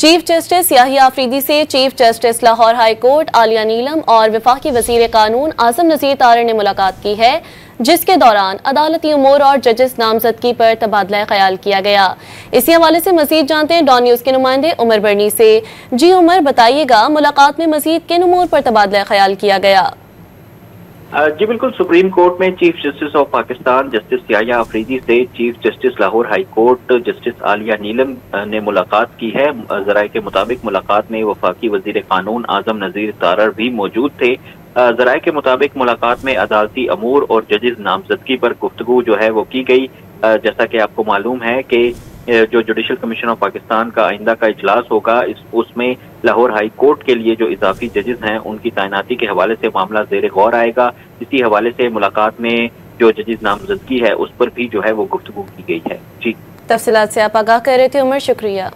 Chief justice Yahya Afridi से chief justice Lahore high court Aliya Neelam और वफाकी वजीर कानून आजम नज़ीर तारर ने मुलाकात की है, जिसके दौरान अदालती उमूर और जजेस नामजदगी पर तबादला ख्याल किया गया। इसी हवाले से मजीद जानते हैं डॉन न्यूज़ के नुमाइंदे उमर बरनी से। जी उमर, बताइएगा मुलाकात में मजीद किन उमूर पर तबादला ख्याल किया गया? जी बिल्कुल, सुप्रीम कोर्ट में chief justice of Pakistan justice Yahya Afridi से chief justice Lahore high court justice Aliya Neelam ने मुलाकात की है। जराये के मुताबिक मुलाकात में वफाकी वजीर कानून आजम नज़ीर तारर भी मौजूद थे। जराये के मुताबिक मुलाकात में अदालती अमूर और जजेस नामजदगी पर गुफ्तगू जो है वो की गई। जैसा कि आपको मालूम है कि जो जुडिशल कमीशन ऑफ पाकिस्तान का आइंदा का इजलास होगा, उसमें लाहौर हाई कोर्ट के लिए जो इजाफी जजेस हैं उनकी तैनाती के हवाले से मामला ज़ेर गौर आएगा। इसी हवाले से मुलाकात में जो जजेस नामजदगी है उस पर भी जो है वो गुफ्तगू की गई है। जी, तफसीलात से आप आगाह कर रहे थे उमर, शुक्रिया।